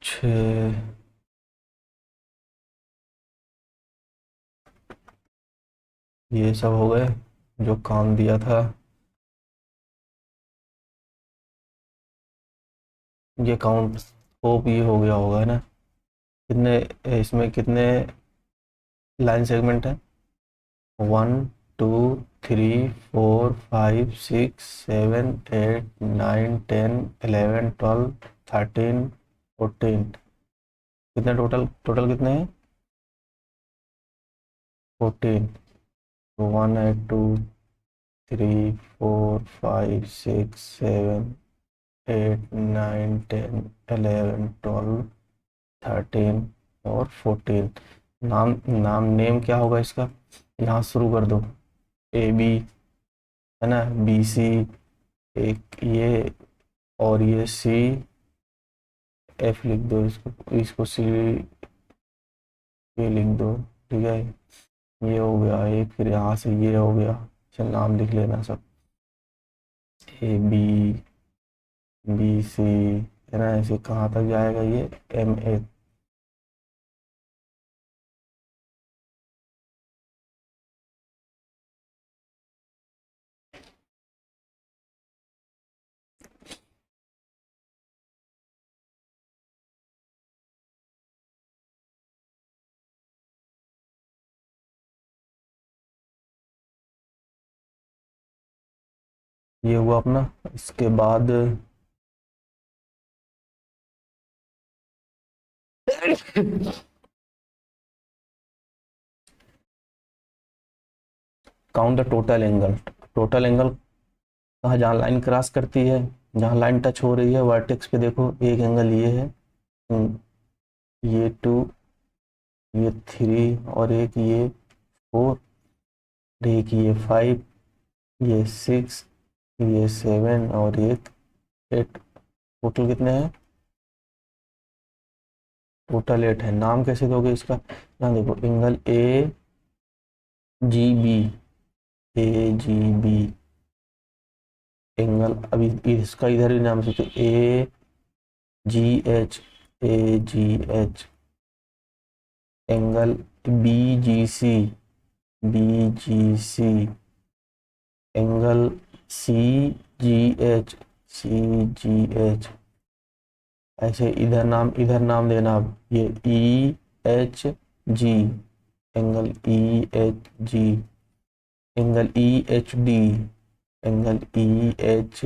छ, ये सब हो गए जो काम दिया था। ये काउंट होप ये हो गया होगा, है ना? कितने इसमें कितने लाइन सेगमेंट है? 1 2 3 4 5 6 7 8 9 10 11 12 13 14। कितने टोटल टोटल कितने हैं? 14। 1 2 3 4 5 6 7 8 9 10 11 12 13 और 14। नाम नाम नेम क्या होगा इसका? यहाँ शुरू कर दो। ए बी, है ना? बी सी, एक ये, और ये सी, एफ लिख दो इसको, इसको सी, ये लिख दो। ठीक है, ये हो गया एक, फिर यहाँ से ये हो गया। चल नाम लिख लेना सब। ए बी, बी सी, है ना? ऐसे कहाँ तक जाएगा ये? M A. ये हुआ अपना। इसके बाद count the total angle. Total angle कहाँ? जहाँ लाइन क्रॉस करती है, जहाँ लाइन टच हो रही है वर्टेक्स पे, देखो एक एंगल ये है, ये 2, ये 3, और एक ये 4, एक ये 5, ये 6, ये 7, और एक 8। टोटल कितने हैं? टोटल 8 है। नाम कैसे दोगे इसका? यहाँ देखो, angle A G B, A G B angle. अभी इसका इधर भी नाम सोचो, A G H, A G H. Angle B G C, B G C. Angle C G H, C G H. ऐसे इधर नाम देना। अब ये E H G, angle E H G. Angle E H D, angle E H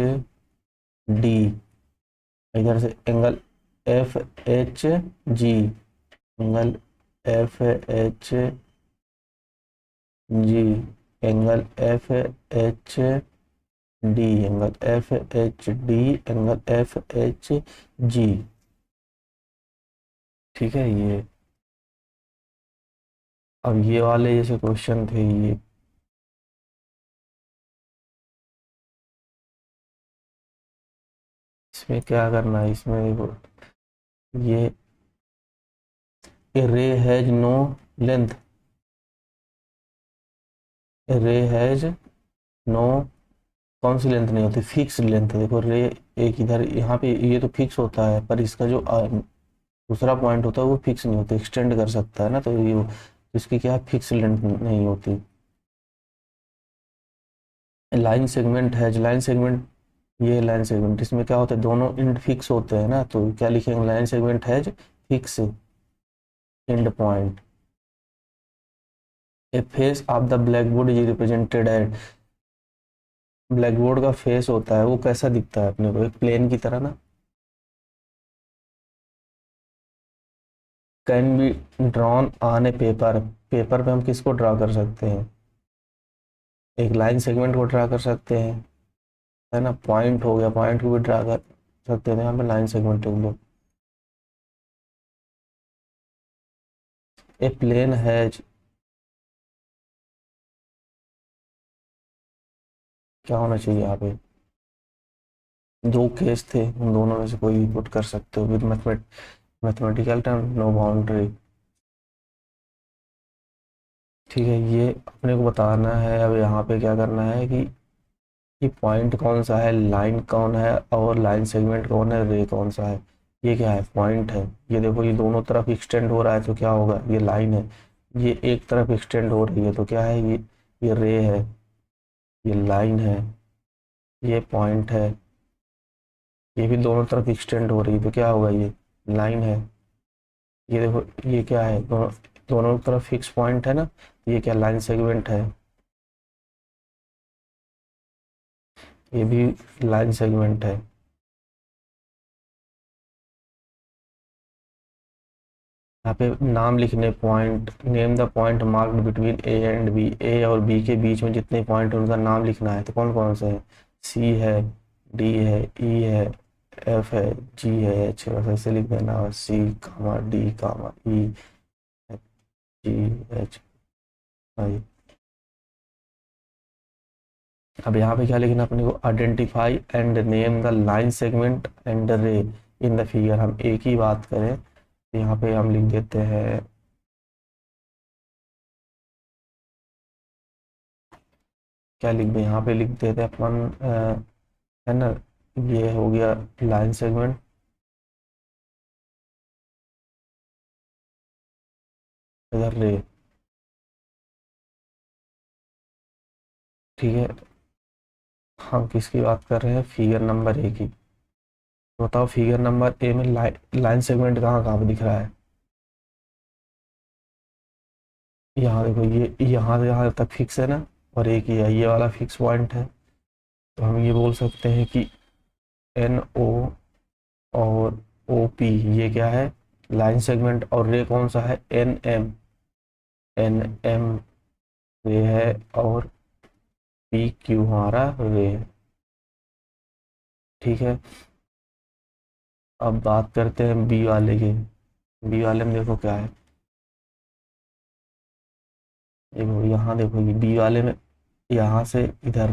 D. इधर से angle F H G, angle F H G. Angle F H D, angle F H D, angle F H जी। ठीक है ये। अब ये वाले जैसे question थे ये, इसमें क्या करना है? इसमें देखो, ये रे हैज नो लेंथ, रे हैज नो, कौन सी लेंथ नहीं होती? फिक्स लेंथ है। देखो रे, एक इधर यहाँ पे ये तो फिक्स होता है, पर इसका जो दूसरा पॉइंट होता है वो फिक्स नहीं होता, एक्सटेंड कर सकता है ना, तो ये इसकी क्या है? फिक्स लेंथ नहीं होती। लाइन सेगमेंट है, लाइन सेगमेंट, ये लाइन सेगमेंट, इसमें क्या होता है? दोनों एंड फिक्स होते हैं ना, तो क्या लिखेंगे? Line segment has fix end point. A face of the black board is represented at, black board का फेस होता है वो कैसा दिखता है अपने को? एक प्लेन की तरह ना। Can be drawn on A paper, paper पे हम किसको ड्रा कर सकते हैं? एक लाइन सेगमेंट को ड्रा कर सकते हैं, है ना? पॉइंट हो गया, पॉइंट को भी ड्रा कर सकते हैं। यहाँ पे लाइन सेगमेंट लिख दो। ए प्लेन हैज, क्या होना चाहिए यहाँ पे? दो केस थे, उन दोनों में से कोई भी पुट कर सकते हो with mathematical term, no boundary. ठीक है, ये अपने को बताना है। अब यहाँ पे क्या करना है कि ये पॉइंट कौन सा है, लाइन कौन है, और लाइन सेगमेंट कौन है, रे कौन सा है। ये क्या है, पॉइंट है। ये देखो ये दोनों तरफ एक्सटेंड हो रहा है तो क्या होगा, ये लाइन है। ये एक तरफ एक्सटेंड हो रही है तो क्या है, ये रे है, ये लाइन है, ये पॉइंट है। ये भी दोनों तरफ एक्सटेंड हो रही है तो क्या होगा, ये लाइन है। ये देखो ये क्या है, दोनों दोनों तरफ फिक्स पॉइंट है ना, ये क्या लाइन सेगमेंट है, ये भी लाइन सेगमेंट है। यहाँ पे नाम लिखने, point name the point marked between A and B, A और बी के बीच में जितने पॉइंट हैं उनका नाम लिखना है। तो कौन कौन से हैं, सी है, डी है, ई है, एफ है, जी है, एच है। बस ऐसे लिख देना, सी कामा डी कामा ई, जी, एच, आई। अब यहाँ पे क्या लिखना अपने को, identify and name the line segment and रे इन द फिगर। हम एक ही बात करें तो यहाँ पे हम लिख देते हैं, क्या लिख दें, यहाँ पे लिख देते हैं अपन है ना, ये हो गया लाइन सेगमेंट, इधर रे। ठीक है, हम किसकी बात कर रहे हैं, फिगर नंबर ए की। तो बताओ फिगर नंबर ए में लाइन सेगमेंट कहाँ कहाँ पे दिख रहा है। यहाँ देखो, ये यहाँ से यहाँ तक फिक्स है ना, और एक ये वाला फिक्स पॉइंट है। तो हम ये बोल सकते हैं कि एन ओ और ओ पी, ये क्या है, लाइन सेगमेंट। और रे कौन सा है, एन एम, एन एम रे है, और पी क्यू हमारा रे है। ठीक है, अब बात करते हैं बी वाले की। बी वाले में देखो क्या है, देखो यहाँ देखो, ये बी वाले में यहाँ से इधर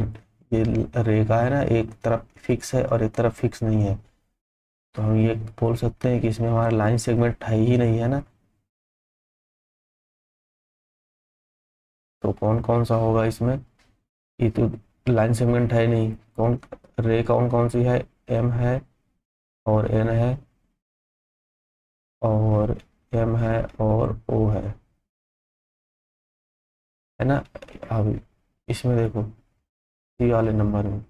ये रेखा है ना, एक तरफ फिक्स है और एक तरफ फिक्स नहीं है। तो हम ये बोल सकते हैं कि इसमें हमारा लाइन सेगमेंट है ही नहीं, है ना। तो कौन कौन सा होगा इसमें, ये तो लाइन सेगमेंट है नहीं। कौन रे कौन कौन सी है, एम है, और एन है, और एम है, और ओ है ना। अब इसमें देखो, सी वाले नंबर में,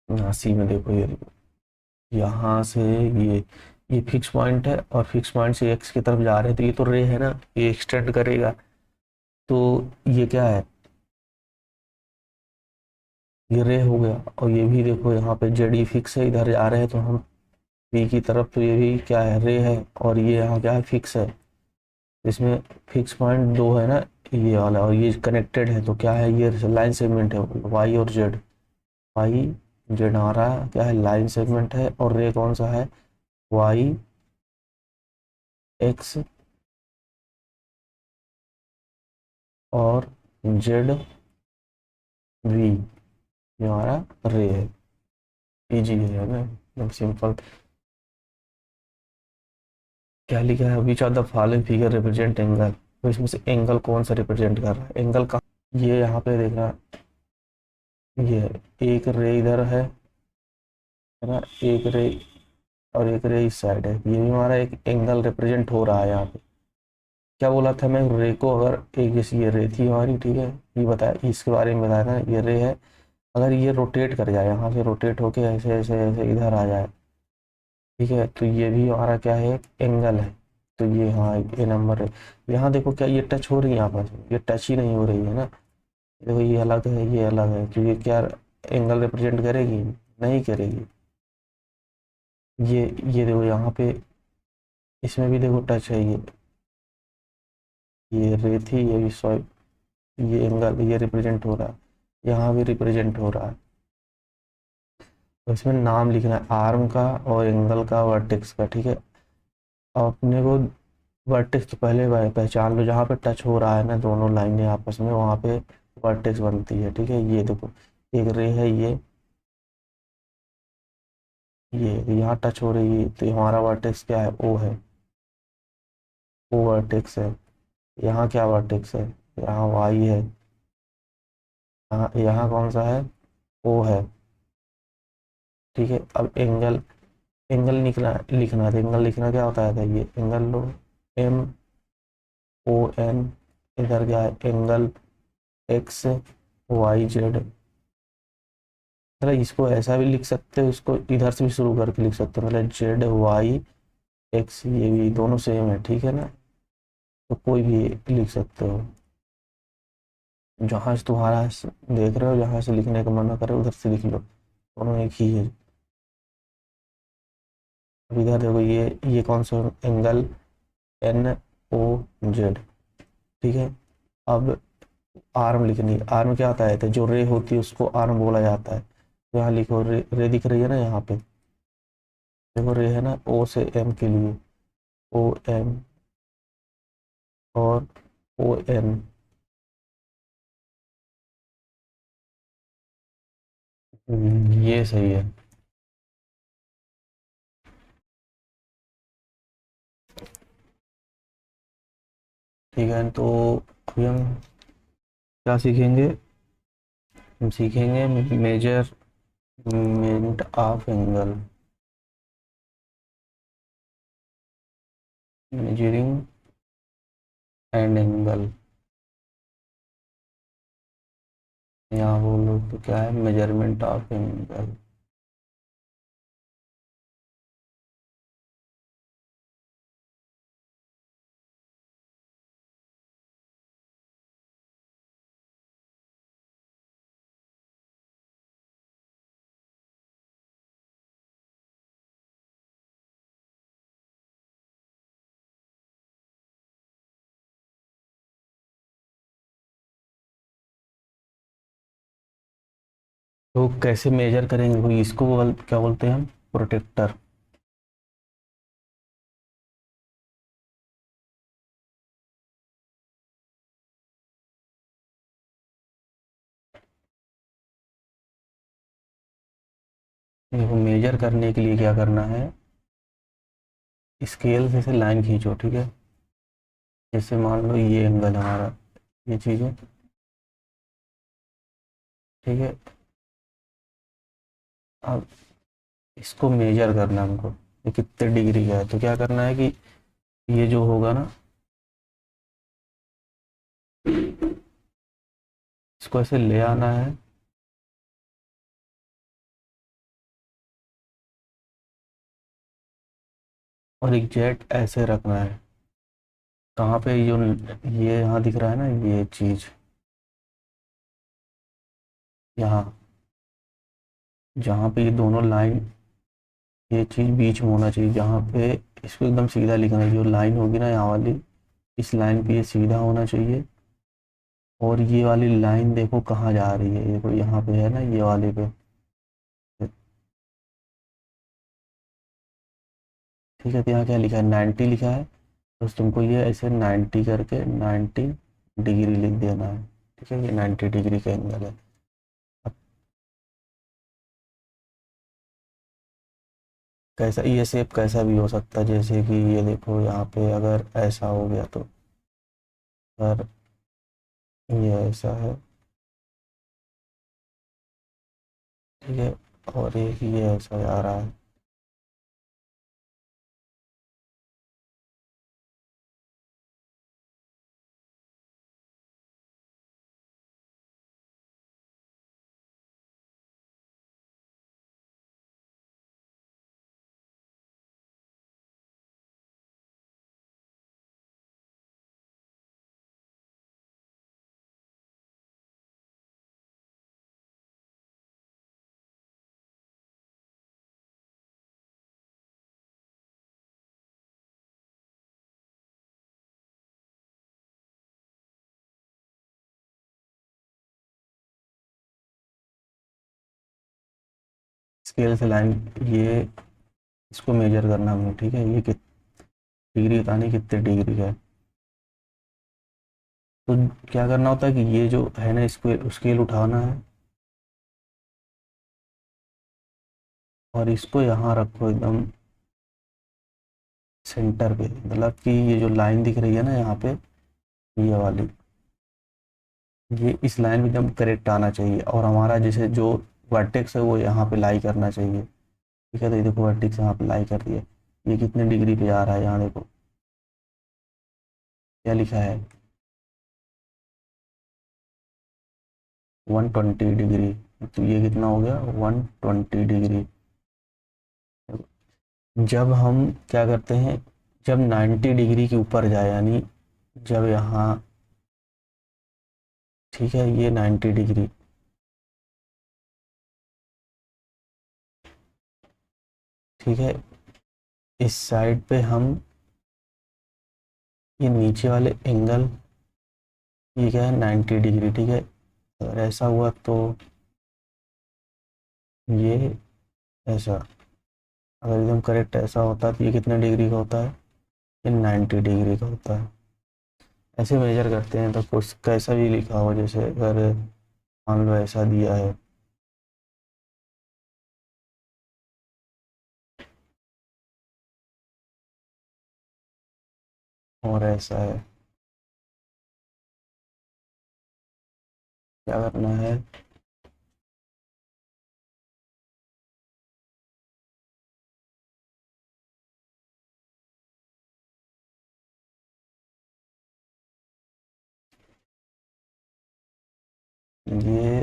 यहाँ सी में देखो, ये यहाँ से ये फिक्स पॉइंट है, और फिक्स पॉइंट से एक्स की तरफ जा रहे हैं तो ये तो रे है ना, ये एक्सटेंड करेगा। तो ये क्या है, ये रे हो गया। और ये भी देखो यहाँ पे जेड ई फिक्स है, इधर जा रहे हैं तो हम बी की तरफ, तो ये भी क्या है, रे है। और ये यहाँ क्या है, फिक्स है। इसमें फिक्स पॉइंट दो है ना, ये वाला और ये कनेक्टेड है तो क्या है, ये लाइन सेगमेंट है, वाई और जेड। वाई जेड हमारा क्या है, लाइन सेगमेंट है। और रे कौन सा है, वाई एक्स और जेड वी, ये हमारा रे है। इजी है ना, एकदम सिंपल। क्या लिखा है, which are the following figure represent angle. तो इसमें से एंगल कौन सा रिप्रेजेंट कर रहा है, एंगल का, ये यहाँ पे देखना, ये एक रे इधर है ना, एक रे, और एक रे इस साइड है। ये भी हमारा एक एंगल रिप्रेजेंट हो रहा है यहाँ पे। क्या बोला था मैं, रे को अगर एक जैसी ये रे थी हमारी, ठीक है, ये बताया, इसके बारे में बताया था, ये रे है। अगर ये रोटेट कर जाए, यहाँ से रोटेट होके ऐसे ऐसे ऐसे इधर आ जाए, ठीक है, तो ये भी हमारा क्या है, एंगल है। तो ये हाँ, ये नंबर है। यहाँ देखो क्या ये टच हो रही है आपस में, ये टच ही नहीं हो रही है ना। देखो ये अलग है, ये अलग है, तो ये क्या एंगल रिप्रेजेंट करेगी, नहीं करेगी। ये देखो यहाँ पे, इसमें भी देखो टच है, ये रे थी, ये भी सॉरी, ये एंगल, ये रिप्रेजेंट हो रहा है, यहाँ भी रिप्रेजेंट हो रहा है। तो इसमें नाम लिखना है, आर्म का और एंगल का, वर्टेक्स का। ठीक है, अब अपने को वर्टेक्स तो पहले पहचान लो, जहाँ पे टच हो रहा है ना दोनों लाइनें आपस में, वहाँ पे वर्टेक्स बनती है। ठीक है, ये देखो एक रे है, ये यहाँ टच हो रही है, तो हमारा वर्टेक्स क्या है, ओ है, ओ वर्टेक्स है। यहाँ क्या वर्टेक्स है, यहाँ वाई है, यहाँ कौन सा है, ओ है। ठीक है, अब एंगल, एंगल लिखना लिखना है, तो एंगल लिखना क्या होता है, ये एंगल लो, एम ओ एन, इधर क्या है एंगल एक्स वाई जेड। मतलब इसको ऐसा भी लिख सकते हो, इसको इधर से भी शुरू करके लिख सकते हो, मतलब जेड वाई एक्स, ये भी दोनों सेम है, ठीक है ना। तो कोई भी लिख सकते हो, जहाँ से तुम्हारा देख रहे हो, जहाँ से लिखने का मन करे उधर से लिख लो, दोनों एक ही है। अब इधर देखो, ये कौन सा एंगल, एन ओ जेड, ठीक है। अब आर्म लिखनी, आर्म क्या होता है, तो जो रे होती है उसको आर्म बोला जाता है। तो यहाँ लिखो, रे दिख रही है ना यहाँ पे, देखो रे है ना, ओ से एम के लिए, ओ एम और ओ एन। ये सही है। ठीक है, तो अभी हम क्या सीखेंगे, हम सीखेंगे measurement of angle, measuring and angle. यहाँ बोलो तो क्या है, मेजरमेंट ऑफ एंगल। तो कैसे मेजर करेंगे, कोई इसको क्या बोलते हैं हम, प्रोटेक्टर। देखो मेजर करने के लिए क्या करना है, स्केल से लाइन खींचो, ठीक है। जैसे मान लो ये एंगल हमारा, ये चीज़ है, ठीक है। अब इसको मेजर करना है हमको, ये कितने डिग्री का है, तो क्या करना है कि ये जो होगा ना, इसको ऐसे ले आना है, और एग्जैक्ट ऐसे रखना है। कहाँ पे, ये यहाँ दिख रहा है ना, ये चीज़ यहाँ, जहाँ पे ये दोनों लाइन, ये चीज़ बीच में होना चाहिए, जहाँ पे इसको एकदम सीधा लिखना है, जो लाइन होगी ना यहाँ वाली, इस लाइन पे ये सीधा होना चाहिए। और ये वाली लाइन देखो कहाँ जा रही है, देखो यहाँ पे है ना, ये वाले पे। ठीक है, तो यहाँ क्या लिखा है, 90 लिखा है, बस तुमको ये ऐसे 90 करके 90 डिग्री लिख देना है। ठीक है, ये 90 डिग्री का एंगल है। अब कैसा, ये शेप कैसा भी हो सकता है, जैसे कि ये देखो यहाँ पे अगर ऐसा हो गया तो, अगर ये ऐसा है, ठीक है, और एक ये ऐसा जा रहा है। स्केल से लाइन, ये इसको मेजर करना हमें, ठीक है, ये कित डिग्री बतानी, कितने डिग्री का है। तो क्या करना होता है कि ये जो है ना, स्केल स्केल उठाना है, और इसको यहाँ रखो एकदम सेंटर पे, मतलब कि ये जो लाइन दिख रही है ना यहाँ पे, ये वाली, ये इस लाइन में एकदम करेक्ट आना चाहिए, और हमारा जैसे जो वर्टेक्स है वो यहाँ पे लाई करना चाहिए। ठीक है, तो ये देखो वर्टेक्स यहाँ पे लाई कर दिया। ये कितने डिग्री पे आ रहा है, यहाँ देखो क्या लिखा है, 120 डिग्री। तो ये कितना हो गया, 120 डिग्री। जब हम क्या करते हैं, जब 90 डिग्री के ऊपर जाए, यानी जब यहाँ, ठीक है, ये 90 डिग्री, ठीक है, इस साइड पे हम, ये नीचे वाले एंगल, ये क्या है, 90 डिग्री। ठीक है, अगर ऐसा हुआ तो ये ऐसा, अगर एकदम करेक्ट ऐसा होता तो ये कितने डिग्री का होता है, ये 90 डिग्री का होता है। ऐसे मेजर करते हैं, तो कुछ कैसा भी लिखा हो, जैसे अगर मान लो ऐसा दिया है, और ऐसा है, क्या करना है, ये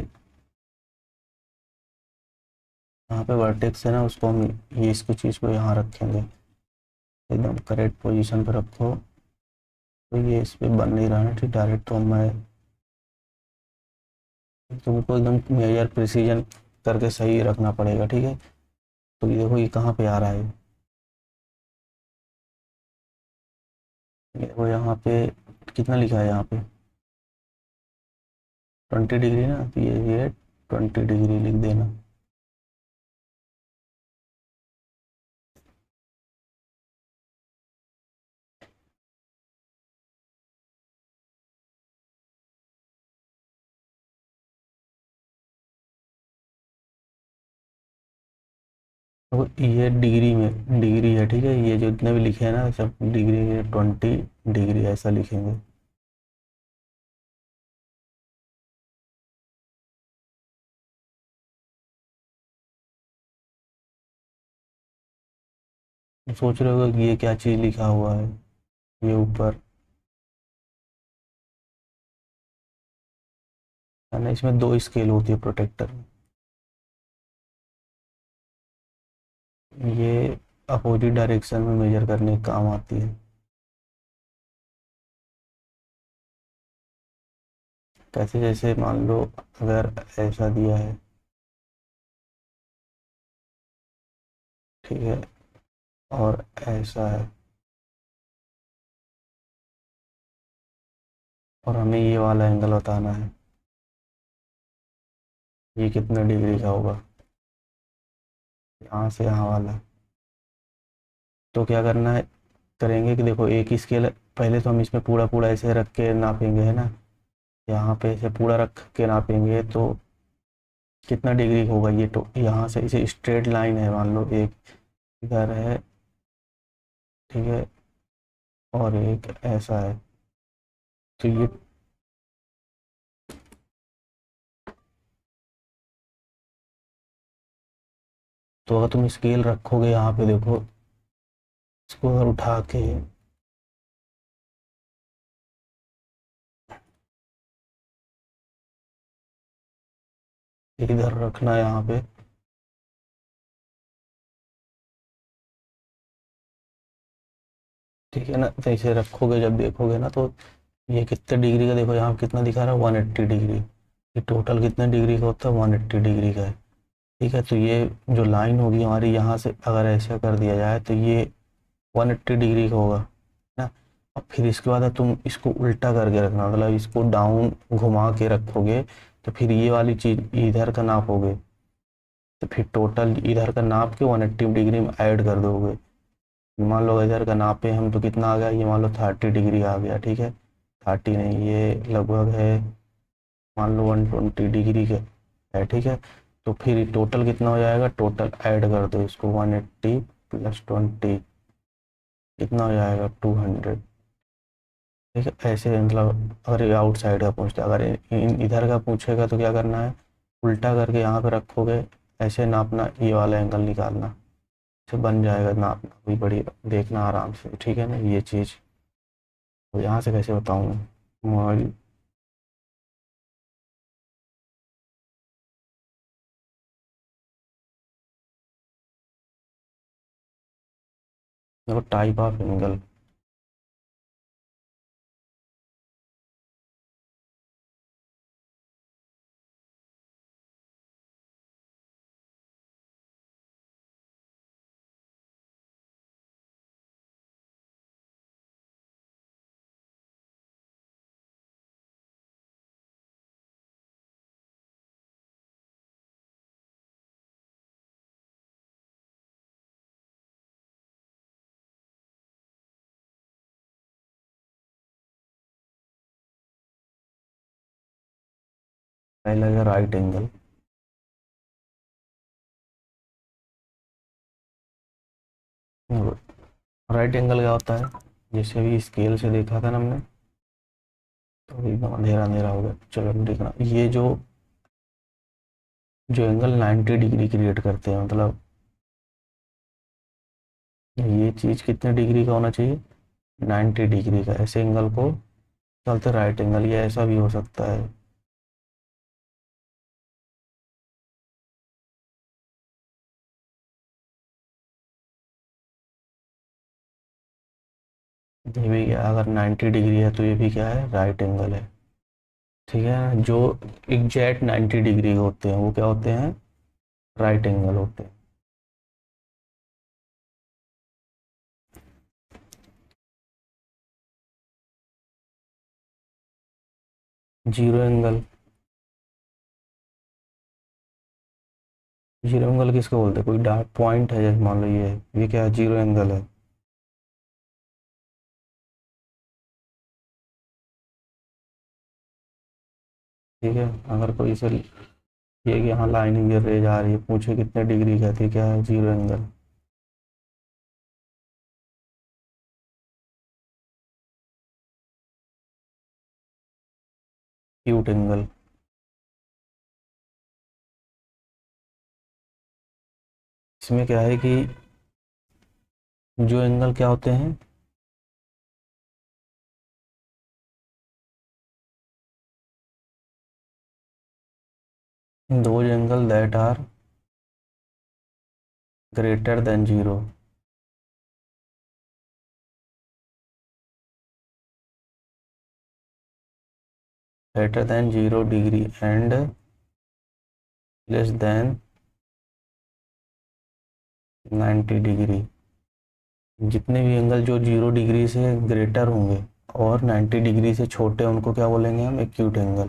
यहाँ पे वर्टेक्स है ना, उसको हम, ये इसको चीज़ को यहाँ रखेंगे, एकदम करेक्ट पोजीशन पे रखो। तो ये इस पे बन नहीं रहा है, ठीक, डायरेक्ट तो मैं तुमको एकदम मेजर प्रिसीजन करके सही रखना पड़ेगा। ठीक है, तो ये देखो ये कहाँ पे आ रहा है, ये देखो यहाँ पे कितना लिखा है, यहाँ पे 20 डिग्री ना, तो ये 20 डिग्री लिख देना। तो ये डिग्री में डिग्री है, ठीक है, ये जो जितने भी लिखे हैं ना सब डिग्री, 20 डिग्री ऐसा लिखेंगे। सोच रहे हो कि ये क्या चीज़ लिखा हुआ है, ये ऊपर है ना, इसमें दो स्केल होती है प्रोटेक्टर में, ये अपोजिट डायरेक्शन में मेजर करने के काम आती है। कैसे, जैसे मान लो अगर ऐसा दिया है, ठीक है, और ऐसा है, और हमें ये वाला एंगल बताना है, ये कितने डिग्री का होगा, यहाँ से यहाँ वाला। तो क्या करना है, करेंगे कि देखो एक ही स्केल, पहले तो हम इसमें पूरा पूरा ऐसे रख के नापेंगे, है ना, यहाँ पे ऐसे पूरा रख के नापेंगे तो कितना डिग्री होगा ये, तो यहाँ से इसे स्ट्रेट लाइन है, मान लो एक इधर है, ठीक है, और एक ऐसा है, तो ये, तो अगर तुम स्केल रखोगे यहाँ पे देखो, इसको अगर उठा के इधर रखना है यहाँ पे, ठीक है ना, तो इसे रखोगे जब देखोगे ना, तो ये कितने डिग्री का, देखो यहाँ पे कितना दिखा रहा है, 180 डिग्री। ये टोटल कितने डिग्री का होता है, 180 डिग्री का है। ठीक है, तो ये जो लाइन होगी हमारी, यहाँ से अगर ऐसा कर दिया जाए तो ये 180 डिग्री का होगा ना। और फिर इसके बाद तुम इसको उल्टा करके रखना, मतलब इसको डाउन घुमा के रखोगे, तो फिर ये वाली चीज़ इधर का नापोगे, तो फिर टोटल इधर का नाप के 180 डिग्री में ऐड कर दोगे। मान लो इधर का नापे हम, तो कितना आ गया, ये मान लो 30 डिग्री आ गया, ठीक है, 30 नहीं, ये लगभग है, मान लो 120 डिग्री का है, ठीक है। तो फिर टोटल कितना हो जाएगा, टोटल ऐड कर दो इसको, 180 + 20 कितना हो जाएगा, 200। ठीक है, ऐसे मतलब अगर ये आउटसाइड का पूछता है, अगर इधर का पूछेगा तो क्या करना है, उल्टा करके यहाँ पे रखोगे, ऐसे नापना, ये वाला एंगल निकालना, से बन जाएगा नापना, कोई बड़ी देखना आराम से, ठीक है ना ये चीज़। तो यहाँ से कैसे बताऊँ मैं। देखो टाइप ऑफ एंगल, पहले है राइट एंगल। राइट एंगल क्या होता है, जैसे भी स्केल से देखा था ना हमने, तो अभी अंधेरा अंधेरा हो गया, चलो देखना, ये जो जो एंगल 90 डिग्री क्रिएट करते हैं, मतलब ये चीज़ कितने डिग्री का होना चाहिए, 90 डिग्री का, ऐसे एंगल को चलते राइट एंगल, ये ऐसा भी हो सकता है। ये भी क्या, अगर 90 डिग्री है तो ये भी क्या है, राइट एंगल है। ठीक है, जो एग्जैक्ट 90 डिग्री होते हैं वो क्या होते हैं, राइट एंगल होते हैं। जीरो एंगल, जीरो एंगल किसको बोलते हैं, कोई डार्क पॉइंट है जैसे मान लो ये क्या है, जीरो एंगल है। ठीक है, अगर कोई से ये कि यहाँ लाइन गिर रही जा रही है, पूछे कितने डिग्री का, थी क्या है, जीरो एंगल। क्यूट एंगल, इसमें क्या है कि जो एंगल क्या होते हैं, दो angle that are greater than zero, greater than zero degree and less than 90 degree. जितने भी एंगल जो जीरो डिग्री से ग्रेटर होंगे और 90 डिग्री से छोटे, उनको क्या बोलेंगे हम, एक्यूट एंगल।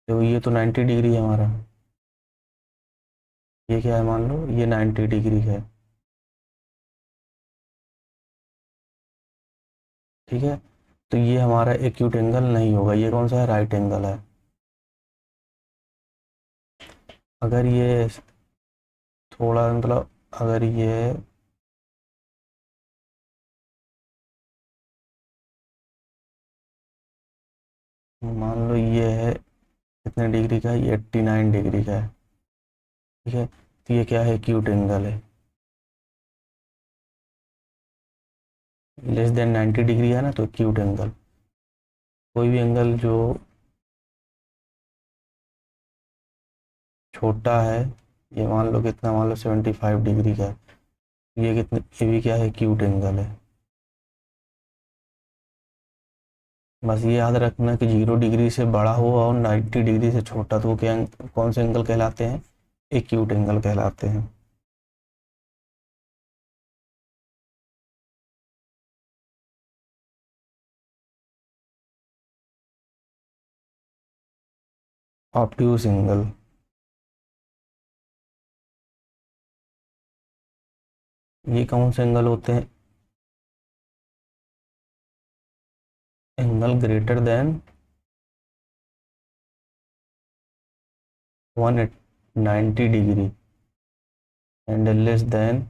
तो ये तो 90 डिग्री है हमारा, ये क्या है, मान लो ये 90 डिग्री है। ठीक है, तो ये हमारा एक्यूट एंगल नहीं होगा, ये कौन सा है, राइट एंगल है। अगर ये थोड़ा मतलब, अगर ये मान लो ये है कितने डिग्री का है, ये 89 डिग्री का है। ठीक है, तो ये क्या है, एक्यूट एंगल है। लेस देन 90 डिग्री है ना, तो एक्यूट एंगल। कोई भी एंगल जो छोटा है, ये मान लो कितना, मान लो 75 डिग्री का है, ये कितने, ये भी क्या है, एक्यूट एंगल है। बस ये याद रखना कि जीरो डिग्री से बड़ा हो और 90 डिग्री से छोटा, तो वो क्या, कौन से एंगल कहलाते हैं, एक्यूट एंगल कहलाते हैं। ऑब्ट्यूज एंगल, ये कौन से एंगल होते हैं, angle greater than 190 degree and less then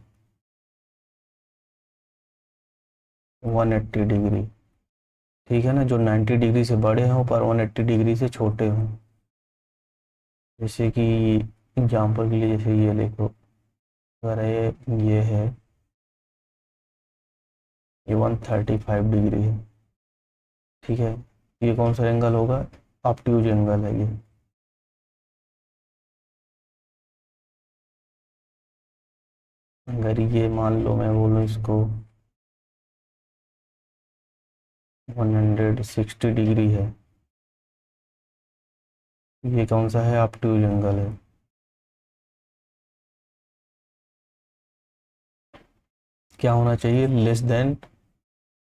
180 degree. ठीक है ना, जो 90 डिग्री से बड़े हों पर 180 डिग्री से छोटे हों। जैसे कि एग्जाम्पल के लिए, जैसे ये देखो, अगर ये है, ये 135 डिग्री है, ठीक है, ये कौन सा एंगल होगा? ऑब्ट्यूज एंगल है ये। अगर ये मान लो मैं बोलूँ इसको 160 डिग्री है, ये कौन सा है? ऑब्ट्यूज एंगल है। क्या होना चाहिए? Less than,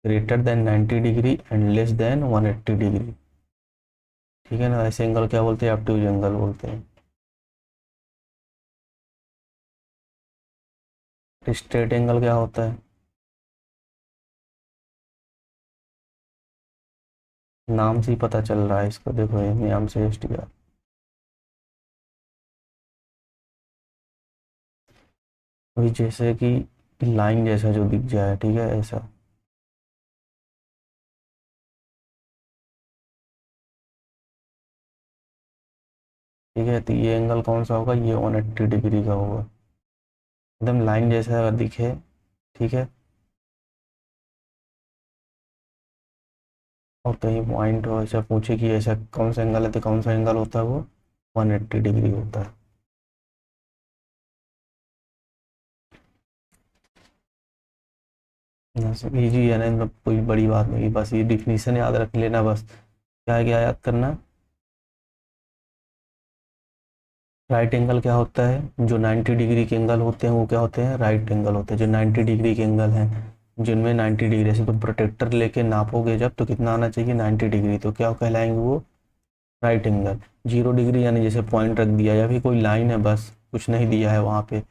greater than 90 degree and less then 180 degree. ठीक है ना, ऐसे एंगल क्या बोलते हैं? ऑब्ट्यूज एंगल बोलते हैं। स्ट्रेट एंगल क्या होता है? नाम से ही पता चल रहा है इसको, देखो ये नाम से एस टी आर। वही जैसे कि लाइन जैसा जो दिख जाए, ठीक है, ऐसा। ठीक है, तो ये एंगल कौन सा होगा? ये 180 डिग्री का होगा, एकदम लाइन जैसा अगर दिखे। ठीक है, और कहीं पॉइंट हो, ऐसा पूछे कि ऐसा कौन सा एंगल है, तो कौन सा एंगल होता है वो? 180 डिग्री होता है। इजी है ना, मतलब कोई बड़ी बात नहीं, बस ये डिफिनीशन याद रख लेना बस। क्या है, क्या याद करना? राइट एंगल क्या होता है? जो 90 डिग्री के एंगल होते हैं वो क्या होते हैं? राइट एंगल होते हैं। जो 90 डिग्री के एंगल हैं, जिनमें 90 डिग्री से तुम प्रोटेक्टर लेके नापोगे जब, तो कितना आना चाहिए? 90 डिग्री, तो क्या कहलाएंगे वो? Right angle. 0 डिग्री यानी जैसे पॉइंट रख दिया या फिर कोई लाइन है, बस कुछ नहीं दिया है वहाँ पे,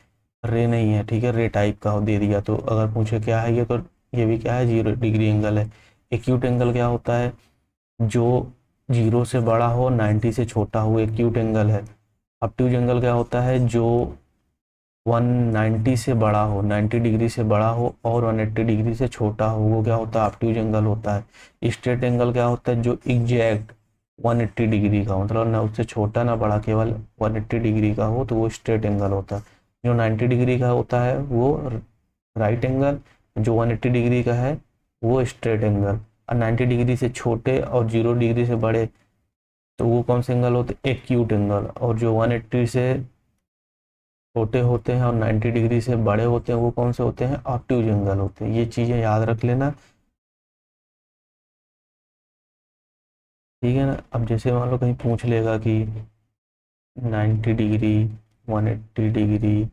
रे नहीं है, ठीक है, रे टाइप का दे दिया, तो अगर पूछे क्या है ये, तो ये भी क्या है? 0 डिग्री एंगल है। एक्यूट एंगल क्या होता है? जो 0 से बड़ा हो, 90 से छोटा हो, एक्यूट एंगल है। ऑब्ट्यूज एंगल क्या होता है? जो 190 से बड़ा हो, 90 डिग्री से बड़ा हो और 180 डिग्री से छोटा हो, वो क्या होता है? ऑब्ट्यूज एंगल होता है। स्ट्रेट एंगल क्या होता है? जो एग्जैक्ट 180 डिग्री का, मतलब ना उससे छोटा ना बड़ा, केवल 180 डिग्री का हो, तो वो स्ट्रेट एंगल होता है। जो 90 डिग्री का होता है वो राइट एंगल, जो 180 डिग्री का है वो स्ट्रेट एंगल। और 90 डिग्री से छोटे और 0 डिग्री से बड़े, तो वो कौन से एंगल होते हैं? Acute angle. और जो 180 से छोटे होते हैं और 90 डिग्री से बड़े होते हैं, वो कौन से होते हैं? ऑब्ट्यूज एंगल होते हैं। ये चीज़ें याद रख लेना। ठीक है ना, अब जैसे मान लो कहीं पूछ लेगा कि 90 degree, 180 degree,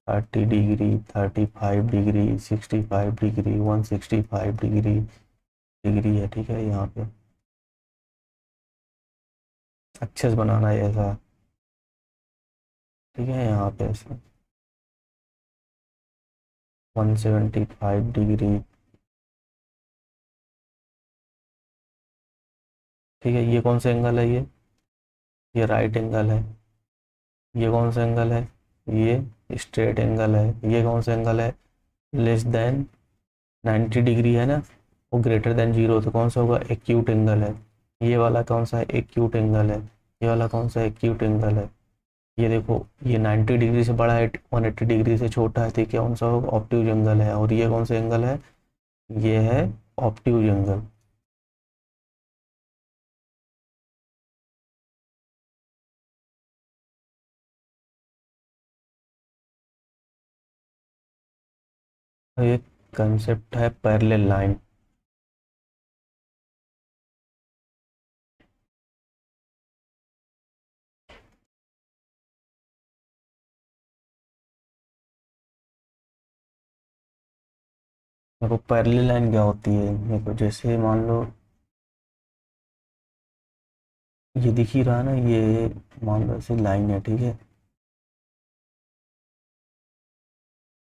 30 degree, 35 degree, 65 degree, 165 degree degree है, ठीक है, यहाँ पे अच्छे से बनाना है ऐसा। ठीक है, यहाँ पे ऐसे 175 डिग्री। ठीक है, ये कौन सा एंगल है? ये राइट एंगल है। ये कौन सा एंगल है? ये स्ट्रेट एंगल है। ये कौन सा एंगल है? लेस देन 90 डिग्री है ना, वो ग्रेटर देन 0, तो कौन सा होगा? एक्यूट एंगल है। ये वाला कौन सा है? एक्यूट एंगल है। ये वाला कौन सा एक्यूट एंगल है? ये देखो, ये 90 डिग्री से बड़ा है, 180 डिग्री से छोटा है, तो ये कौन सा होगा? ऑब्ट्यूज एंगल है। और ये कौन सा एंगल है? ये है ऑब्ट्यूज एंगल। ये कंसेप्ट है पैरेलल लाइन। देखो पैरेलल लाइन क्या होती है? देखो जैसे मान लो ये दिख ही रहा है ना, ये मान लो ऐसे लाइन है, ठीक है,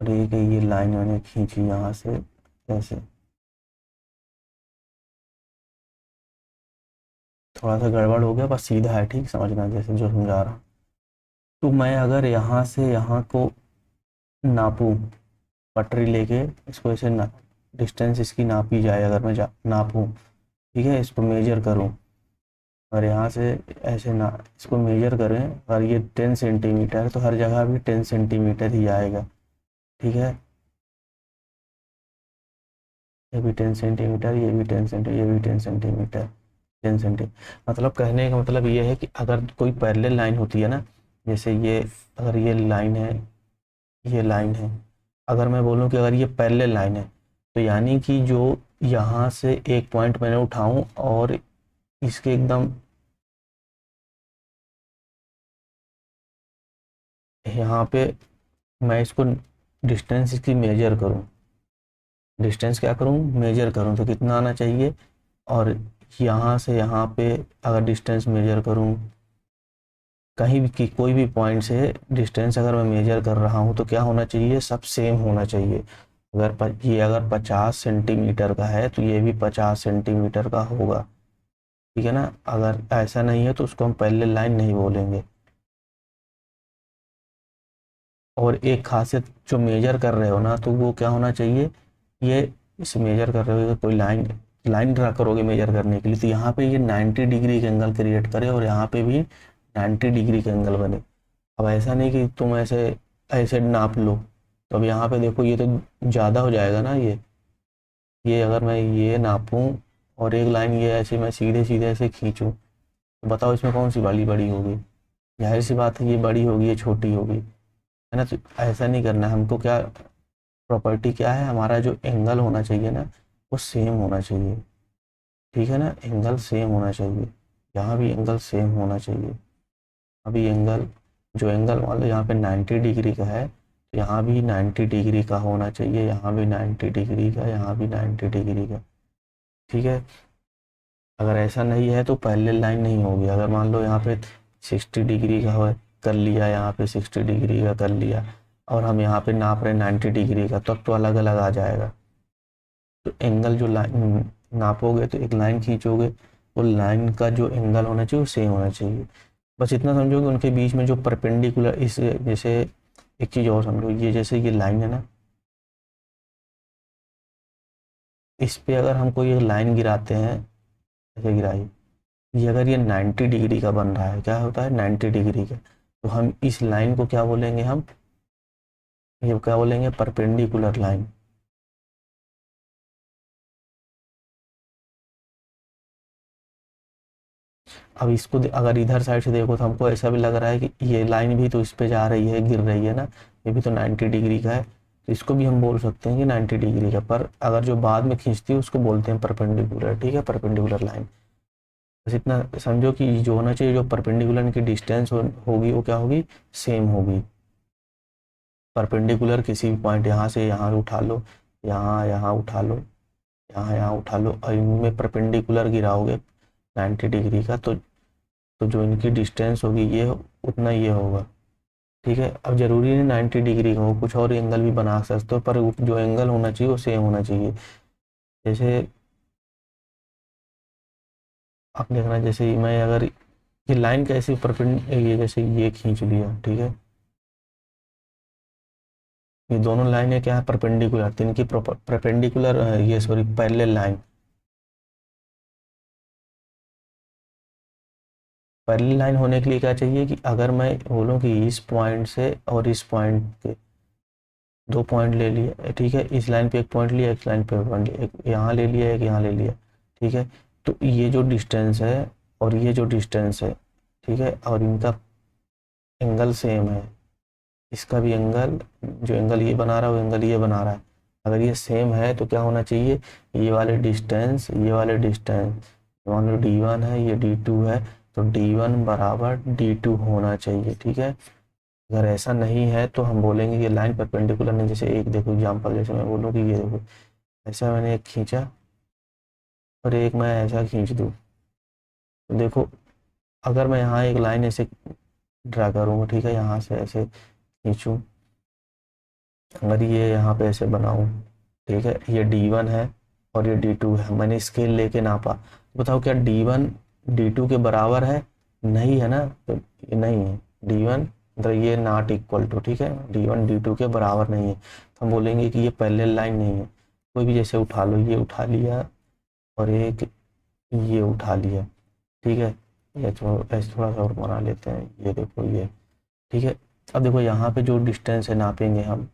और ये लाइन मैंने खींची यहाँ से ऐसे, थोड़ा सा गड़बड़ हो गया, बस सीधा है, ठीक, समझना जैसे जो समझा रहा हूँ। तो मैं अगर यहाँ से यहाँ को नापूं, पटरी लेके इसको ऐसे ना, डिस्टेंस इसकी नापी जाए, अगर मैं नापूं, ठीक है, इसको मेजर करूँ और यहाँ से ऐसे ना इसको मेजर करें और ये 10 सेंटीमीटर, तो हर जगह भी 10 सेंटीमीटर ही आएगा। ठीक है, ये भी 10 सेंटीमीटर, ये भी 10 सेंटीमीटर, ये भी 10 सेंटीमीटर, 10 सेंटीमीटर। मतलब कहने का मतलब ये है कि अगर कोई पैरेलल लाइन होती है ना, जैसे ये, अगर ये लाइन है, ये लाइन है, अगर मैं बोलूँ कि अगर ये पैरेलल लाइन है, तो यानी कि जो यहाँ से एक पॉइंट मैंने उठाऊं और इसके एकदम यहाँ पे मैं इसको डिस्टेंस इसकी मेजर करूँ, डिस्टेंस क्या करूँ, मेजर करूँ, तो कितना आना चाहिए। और यहाँ से यहाँ पे अगर डिस्टेंस मेजर करूँ कहीं भी की कोई भी पॉइंट से डिस्टेंस अगर मैं मेजर कर रहा हूँ तो क्या होना चाहिए, सब सेम होना चाहिए। ये अगर 50 सेंटीमीटर का है तो ये भी 50 सेंटीमीटर का होगा। ठीक है ना, अगर ऐसा नहीं है तो उसको हम पैरेलल लाइन नहीं बोलेंगे। और एक खासियत जो मेजर कर रहे हो ना, तो वो क्या होना चाहिए, ये इस मेजर कर रहे हो कोई लाइन, लाइन ड्रा करोगे मेजर करने के लिए, तो यहाँ पे ये 90 डिग्री का एंगल क्रिएट करे और यहाँ पे भी 90 डिग्री का एंगल बने। अब ऐसा नहीं कि तुम ऐसे ऐसे नाप लो, तो अब यहाँ पे देखो ये तो ज़्यादा हो जाएगा ना। ये अगर मैं ये नापूं और एक लाइन ये ऐसे मैं सीधे सीधे ऐसे खींचूं, तो बताओ इसमें कौन सी वाली बड़ी होगी। जाहिर सी बात है ये बड़ी होगी, ये छोटी होगी, है ना। तो ऐसा नहीं करना है हमको। क्या प्रॉपर्टी क्या है, हमारा जो एंगल होना चाहिए ना, वो सेम होना चाहिए। ठीक है ना, एंगल सेम होना चाहिए, यहाँ भी एंगल सेम होना चाहिए। अभी एंगल, जो एंगल मान लो यहाँ पे 90 डिग्री का है, तो यहाँ भी 90 डिग्री का होना चाहिए, यहाँ भी 90 डिग्री का, यहाँ भी 90 डिग्री का। ठीक है, अगर ऐसा नहीं है तो पैरेलल लाइन नहीं होगी। अगर मान लो यहाँ पे 60 डिग्री का हो, कर लिया, यहाँ पे 60 डिग्री का कर लिया, और हम यहाँ पे नाप रहे हैं 90 डिग्री का, तब तो अलग अलग आ जाएगा। तो एंगल जो लाइन नापोगे तो एक लाइन खींचोगे, वो लाइन का जो एंगल होना चाहिए वो सेम होना चाहिए। बस इतना समझो कि उनके बीच में जो परपेंडिकुलर, इस जैसे एक चीज़ और समझो, ये जैसे ये लाइन है ना, इस पे अगर हम कोई एक लाइन गिराते हैं, ऐसे गिराई, ये अगर ये 90 डिग्री का बन रहा है, क्या होता है 90 डिग्री का, तो हम इस लाइन को क्या बोलेंगे, हम ये क्या बोलेंगे, परपेंडिकुलर लाइन। अब इसको अगर इधर साइड से देखो तो हमको ऐसा भी लग रहा है कि ये लाइन भी तो इस पे जा रही है, गिर रही है ना, ये भी तो 90 डिग्री का है, तो इसको भी हम बोल सकते हैं कि 90 डिग्री का। पर अगर जो बाद में खींचती है उसको बोलते हैं परपेंडिकुलर। ठीक है, परपेंडिकुलर लाइन। बस इतना समझो कि जो होना चाहिए, जो परपेंडिकुलर की डिस्टेंस होगी वो क्या होगी, सेम होगी। परपेंडिकुलर किसी भी पॉइंट, यहाँ से यहाँ उठा लो, यहाँ यहाँ उठा लो, यहाँ यहाँ उठा लो, और इनमें परपेंडिकुलर गिराओगे 90 डिग्री का, तो जो इनकी डिस्टेंस होगी ये उतना ये होगा। ठीक है, अब जरूरी नहीं 90 डिग्री का हो, कुछ और एंगल भी बना सकते हो, पर जो एंगल होना चाहिए वो सेम होना चाहिए। जैसे आप देखना, जैसे मैं अगर ये लाइन कैसे ये जैसे ये खींच लिया, ठीक है, ये दोनों लाइनें क्या है, परपेंडिकुलर, तो इनकी परपेंडिकुलर, ये sorry parallel line. Parallel line होने के लिए क्या चाहिए कि अगर मैं बोलूँ कि इस पॉइंट से और इस पॉइंट के दो पॉइंट ले लिए, ठीक है, इस लाइन पे एक पॉइंट लिया, एक लाइन पे एक पॉइंट लिया, एक यहाँ ले लिया, एक यहाँ ले लिया। ठीक है, तो ये जो डिस्टेंस है और ये जो डिस्टेंस है, ठीक है, और इनका एंगल सेम है, इसका भी एंगल, जो एंगल ये बना रहा है वो एंगल ये बना रहा है, अगर ये सेम है तो क्या होना चाहिए, ये वाले डिस्टेंस, ये वाले डिस्टेंस, मान लो D1 है, ये D2 है, तो D1 बराबर D2 होना चाहिए। ठीक है, अगर ऐसा नहीं है तो हम बोलेंगे कि लाइन परपेंडिकुलर नहीं। जैसे एक देखो एग्जांपल, जैसे मैं बोलूँ कि ये देखो, ऐसा मैंने एक खींचा और एक मैं ऐसा खींच दूँ, तो देखो अगर मैं यहाँ एक लाइन ऐसे ड्रा करूँगा, ठीक है, यहाँ से ऐसे खींचूँ, अगर ये यहाँ पे ऐसे बनाऊँ, ठीक है, ये D1 है और ये D2 है, मैंने स्केल लेके नापा, तो बताओ क्या D1 D2 के बराबर है, नहीं है ना, तो ये नहीं है D1, मतलब ये नॉट इक्वल टू, ठीक है, D1 D2 के बराबर नहीं है, तो हम बोलेंगे कि ये पैरेलल लाइन नहीं है। कोई भी जैसे उठा लो, ये उठा लिया और एक ये उठा लिया, ठीक है। ये ऐसे थोड़ा सा और बना लेते हैं, ये देखो ये, ठीक है। अब देखो यहाँ पे जो डिस्टेंस है नापेंगे हम,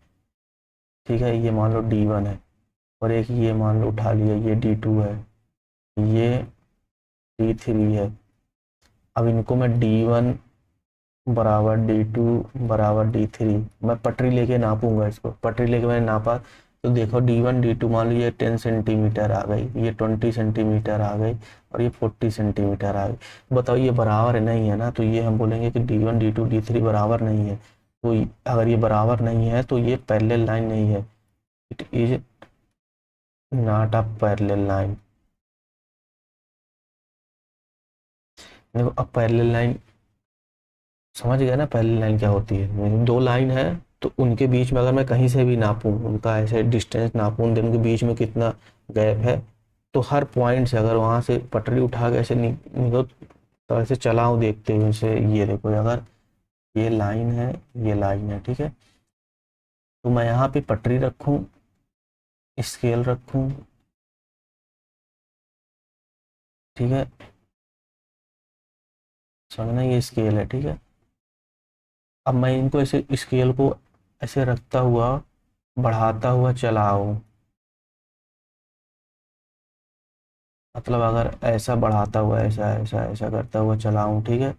ठीक है, ये मान लो D1 है, और एक ये मान लो उठा लिया, ये D2 है, ये D3 है। अब इनको मैं D1 बराबर D2 बराबर D3, मैं पटरी लेके नापूंगा इसको, पटरी लेके मैंने नापा तो देखो D1 D2 मान लो ये 10 सेंटीमीटर आ गई, ये 20 सेंटीमीटर आ गई, और ये 40 सेंटीमीटर आ गई। बताओ ये बराबर नहीं है ना, तो ये हम बोलेंगे कि D1 D2 D3 बराबर नहीं है। तो अगर ये बराबर नहीं है तो ये पैरेलल लाइन नहीं है, it is not a parallel line. देखो अब पैरेलल लाइन समझ गया ना, पैरेलल लाइन क्या होती है, दो लाइन है तो उनके बीच में अगर मैं कहीं से भी नापूं, उनका ऐसे डिस्टेंस नापूं, तो उनके बीच में कितना गैप है, तो हर पॉइंट से अगर वहां से पटरी उठा के ऐसे निकलो तो ऐसे चलाऊं देखते हुए से, ये देखो अगर ये लाइन है, ये लाइन है, ठीक है, तो मैं यहाँ पे पटरी रखूं, स्केल रखूं, ठीक है, समझना ये स्केल है, ठीक है। अब मैं इनको ऐसे स्केल को ऐसे रखता हुआ बढ़ाता हुआ चलाऊं, मतलब अगर ऐसा बढ़ाता हुआ ऐसा ऐसा ऐसा करता हुआ चलाऊं, ठीक है,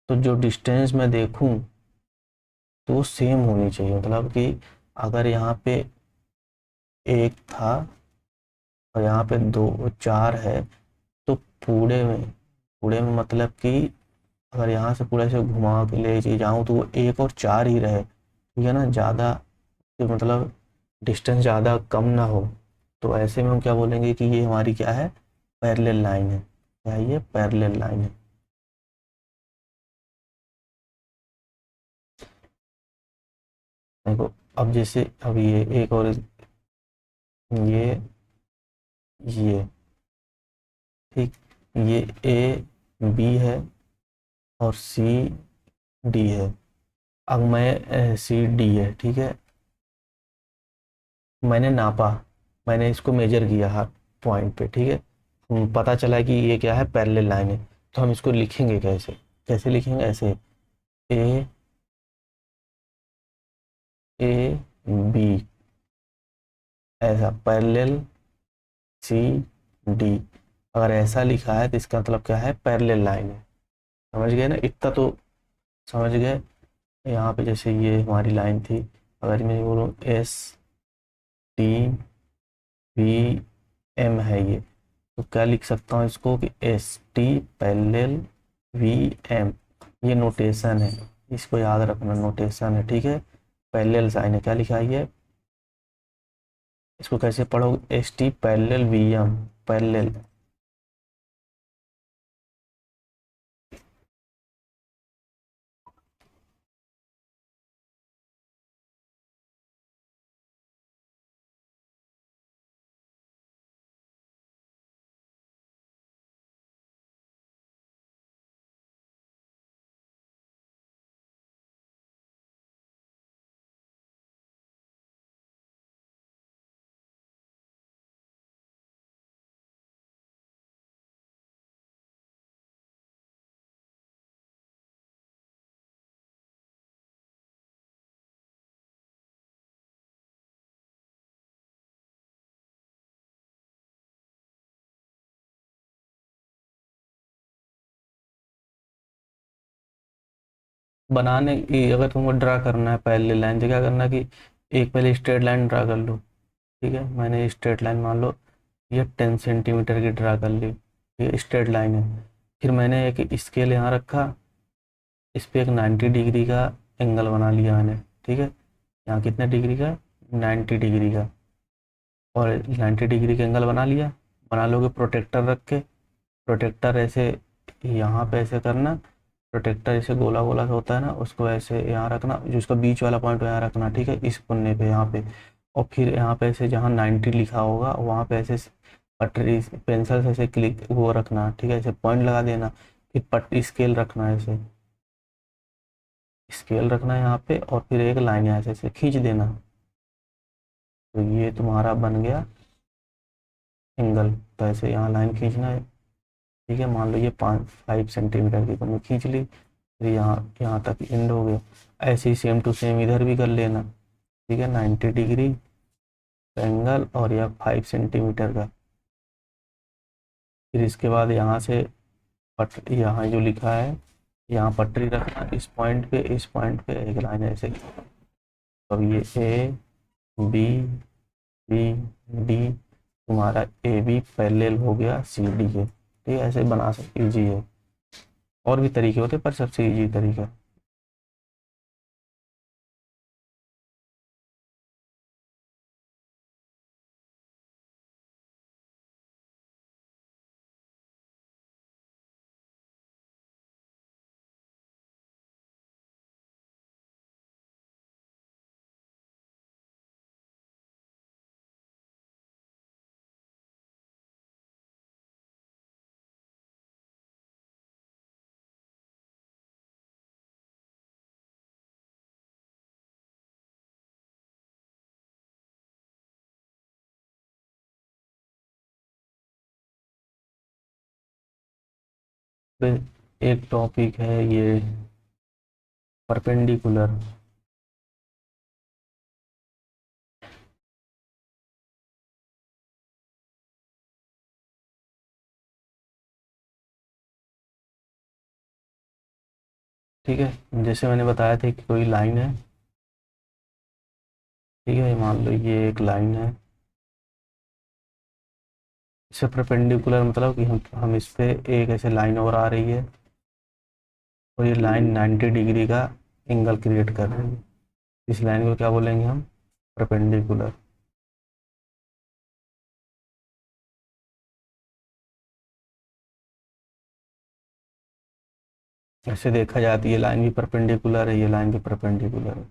तो जो डिस्टेंस मैं देखूं तो वो सेम होनी चाहिए, मतलब कि अगर यहाँ पे एक था और यहाँ पे दो चार है, तो पूरे में मतलब कि अगर यहाँ से पूरे से घुमा के ले जाऊँ तो वो एक और चार ही रहे, ठीक है ना, ज़्यादा कि मतलब डिस्टेंस ज़्यादा कम ना हो। तो ऐसे में हम क्या बोलेंगे कि ये हमारी क्या है, पैरेलल लाइन है, क्या है ये, पैरेलल लाइन है। देखो अब जैसे अब ये एक और ये ठीक, ये ए बी है और सी डी है। अब मैं सी डी है, ठीक है, मैंने नापा, मैंने इसको मेजर किया हर पॉइंट पे, ठीक है, पता चला कि ये क्या है, पैरेलल लाइन है। तो हम इसको लिखेंगे कैसे, कैसे लिखेंगे, ऐसे ए ए बी, ऐसा पैरेलल सी डी, अगर ऐसा लिखा है तो इसका मतलब क्या है, पैरेलल लाइन है। समझ गए ना, इतना तो समझ गए। यहाँ पे जैसे ये हमारी लाइन थी, अगर मैं बोलूँ एस टी वी एम है ये, तो क्या लिख सकता हूँ इसको कि S T parallel V M, ये नोटेशन है, इसको याद रखना, नोटेशन है, ठीक है। पैरेलल साइन है, क्या लिखा है ये, इसको कैसे पढ़ोगे, S T parallel V M, parallel. बनाने की अगर तुमको ड्रा करना है पैरेलल लाइन, तो क्या करना कि एक पहले स्ट्रेट लाइन ड्रा कर लो, ठीक है, मैंने स्ट्रेट लाइन मान लो ये 10 सेंटीमीटर की ड्रा कर ली, ये स्ट्रेट लाइन है। फिर मैंने एक स्केल यहाँ रखा, इस पे एक 90 डिग्री का एंगल बना लिया मैंने, ठीक है, यहाँ कितने डिग्री का, 90 डिग्री का, और 90 डिग्री का एंगल बना लिया। बना लोगे प्रोटेक्टर रख के, प्रोटेक्टर ऐसे यहाँ पे ऐसे करना, प्रोटेक्टर ऐसे गोला गोला सा होता है ना, उसको ऐसे यहाँ रखना, जो उसका बीच वाला पॉइंट यहाँ रखना, ठीक है, इस कोने पे यहाँ पे, और फिर यहाँ पे ऐसे जहाँ 90 लिखा होगा वहाँ पे ऐसे पटरी पेंसिल से ऐसे क्लिक वो रखना, ठीक है, ऐसे पॉइंट लगा देना। फिर पट्टी स्केल रखना है, ऐसे स्केल रखना है यहाँ पे, और फिर एक लाइन यहाँ से ऐसे खींच देना, तो ये तुम्हारा बन गया एंगल। तो ऐसे यहाँ लाइन खींचना है, ठीक है, मान लो ये 5 सेंटीमीटर की तुमने खींच ली, फिर यहाँ यहाँ तक एंड हो गया। ऐसे ही सेम टू सेम इधर भी कर लेना। ठीक है, 90 डिग्री एंगल और यह 5 सेंटीमीटर का। फिर इसके बाद यहाँ से पट यहाँ जो लिखा है, यहाँ पटरी रखना, इस पॉइंट पे एक लाइन ऐसे। अब ये ए बी सी डी, तुम्हारा ए बी पैरेलल हो गया सी डी के। ठीक है, ऐसे बना सकते, इजी है। और भी तरीके होते पर सबसे इजी तरीका। फिर एक टॉपिक है ये परपेंडिकुलर। ठीक है, जैसे मैंने बताया था कि कोई लाइन है। ठीक है, मान लो ये एक लाइन है, इससे परपेंडिकुलर मतलब कि हम इस पे एक ऐसे लाइन और आ रही है, और ये लाइन 90 डिग्री का एंगल क्रिएट कर रही है। इस लाइन को क्या बोलेंगे हम? परपेंडिकुलर। ऐसे देखा जाए तो ये लाइन भी परपेंडिकुलर है, ये लाइन भी परपेंडिकुलर है।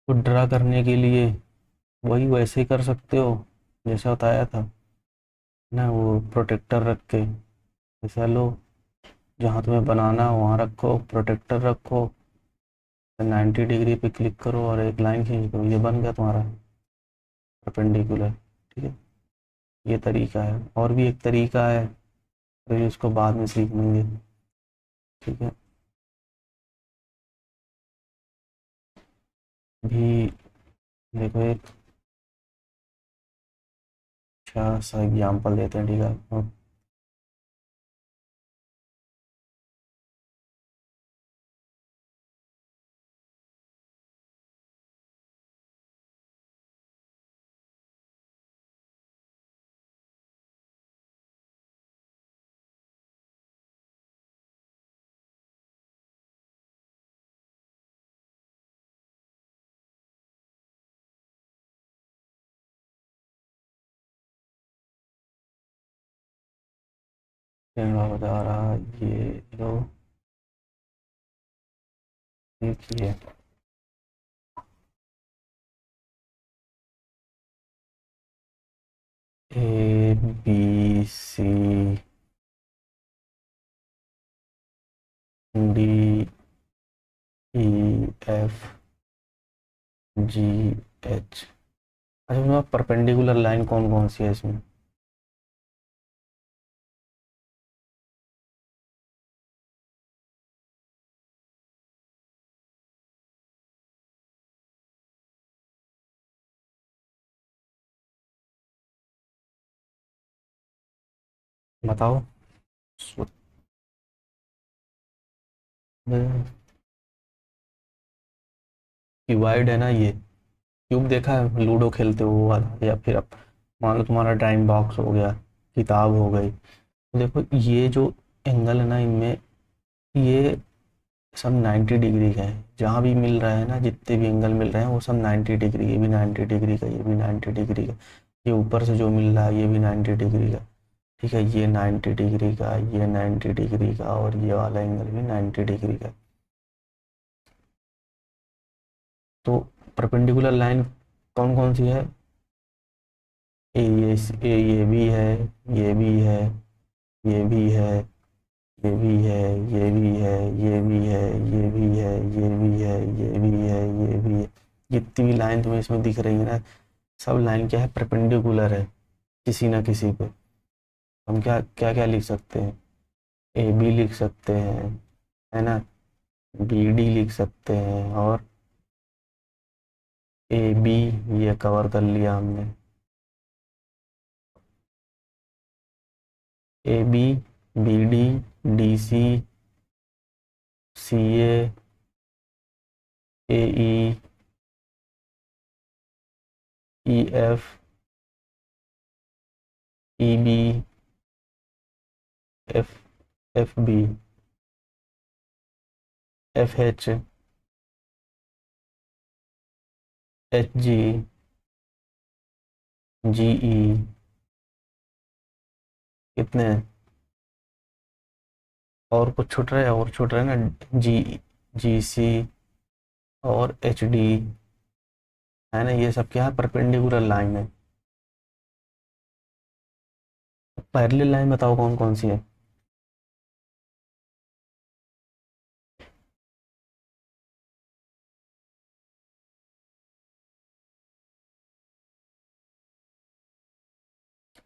तो ड्रा करने के लिए वही वैसे ही कर सकते हो जैसा बताया था ना, वो प्रोटेक्टर रख के। ऐसा लो, जहाँ तुम्हें बनाना हो वहाँ रखो, प्रोटेक्टर रखो, 90 डिग्री पे क्लिक करो और एक लाइन खींच दो, ये बन गया तुम्हारा परपेंडिकुलर। ठीक है, ये तरीका है। और भी एक तरीका है, तो इसको बाद में सीख लेंगे। ठीक है, भी देखो एक अच्छा सा एग्जाम्पल देते हैं। ठीक है, क्या बता रहा, ये लो, देखिए A B C D E F G H. अच्छा, परपेंडिकुलर लाइन कौन कौन सी है इसमें? बताओ। क्यूबाइड है ना ये, क्यूब देखा है लूडो खेलते हो वो वाला, या फिर अब मान लो तुम्हारा ड्राइंग बॉक्स हो गया, किताब हो गई, तो देखो ये जो एंगल है ना इनमें, ये सब 90 डिग्री का है। जहाँ भी मिल रहा है ना, जितने भी एंगल मिल रहे हैं वो सब 90 डिग्री, ये भी 90 डिग्री का, ये भी 90 डिग्री का, ये ऊपर से जो मिल रहा है ये भी 90 डिग्री का। ठीक है, ये 90 डिग्री का, ये 90 डिग्री का, और ये वाला एंगल भी 90 डिग्री का। तो परपेंडिकुलर लाइन कौन कौन सी है? ये भी है, ये भी है, ये भी है, ये भी है, ये भी है, ये भी है, ये भी है, ये भी है, ये भी है, ये भी है। जितनी भी लाइन तुम्हें इसमें दिख रही है ना, सब लाइन क्या है, परपेंडिकुलर है किसी ना किसी पे। हम क्या क्या क्या लिख सकते हैं? ए बी लिख सकते हैं, है ना, बी डी लिख सकते हैं, और ए बी, ये कवर कर लिया हमने। A B, B D, D C, C A E, E F, E B, F F B, F H, H G, G E, कितने हैं? और कुछ छूट रहा है, और छूट रहा है ना, जी, जी सी, और एच डी, है ना, ये सब क्या है, परपेंडिकुलर लाइन है। पैरेलल लाइन बताओ कौन कौन सी है?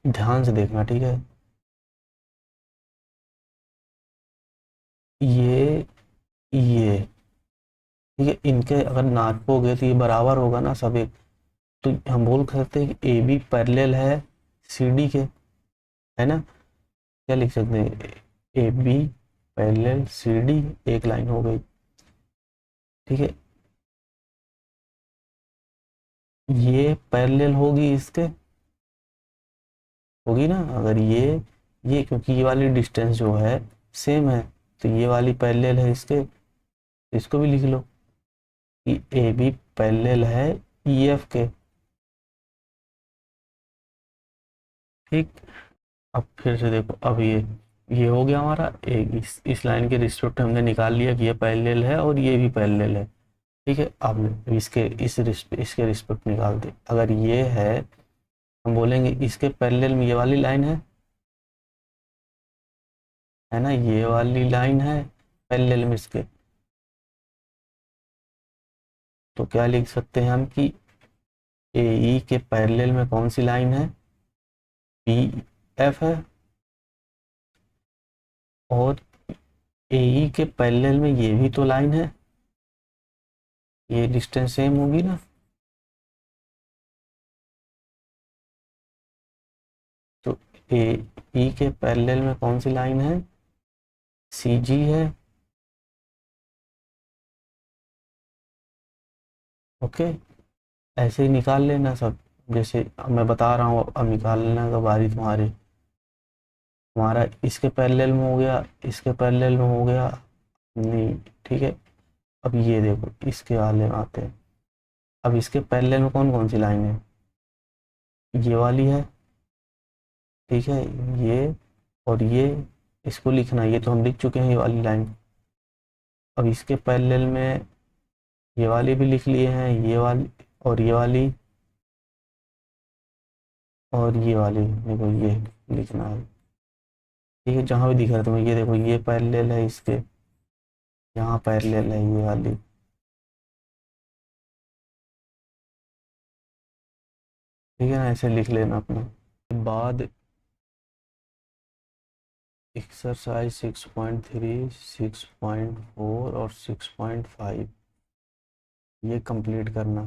ध्यान से देखना, ठीक है। ये ठीक है, इनके अगर नापोगे तो ये बराबर होगा ना सब एक। तो हम बोल सकते हैं कि ए बी पैरेलल है सी डी के, है ना। क्या लिख सकते हैं? A B parallel C D, एक लाइन हो गई। ठीक है, ये पैरेलल होगी इसके, होगी ना, अगर ये क्योंकि ये वाली डिस्टेंस जो है सेम है, तो ये वाली पैरेलल है इसके, इसको भी लिख लो कि ए बी पैरेलल है ई एफ के। ठीक, अब फिर से देखो, अब ये हो गया हमारा एक, इस लाइन के रिस्पेक्ट हमने निकाल लिया कि ये पैरेलल है और ये भी पैरेलल है। ठीक है, अब इसके रिस्पेक्ट निकाल दे, अगर ये है, हम बोलेंगे इसके पैरेलल में ये वाली लाइन है ना, ये वाली लाइन है पैरेलल में इसके। तो क्या लिख सकते हैं हम कि ए ई के पैरेलल में कौन सी लाइन है, पी एफ है, और ए ई के पैरेलल में ये भी तो लाइन है, ये डिस्टेंस सेम होगी ना। तो ए ई के पैरेलल में कौन सी लाइन है, सी जी है। ओके, ऐसे ही निकाल लेना सब, जैसे अब मैं बता रहा हूँ, अब निकाल लेना का बारी तुम्हारी। हमारा इसके पैरेलल में हो गया, इसके पैरेलल में हो गया, नहीं, ठीक है। अब ये देखो, इसके वाले में आते हैं। अब इसके पैरेलल में कौन कौन सी लाइन है, ये वाली है, ठीक है, ये, और ये, इसको लिखना, ये तो हम लिख चुके हैं ये वाली लाइन। अब इसके पैरेलल में ये वाली भी लिख लिए हैं, ये वाली, और ये वाली, और ये वाली, देखो ये लिखना है। ठीक है, जहाँ भी दिख रहा है तुम्हें, ये देखो ये पैरेलल है इसके, यहाँ पैरेलल है ये वाली। ठीक है ना, ऐसे लिख लेना अपना। बाद एक्सरसाइज 6.3, 6.4 और 6.5 ये कंप्लीट करना।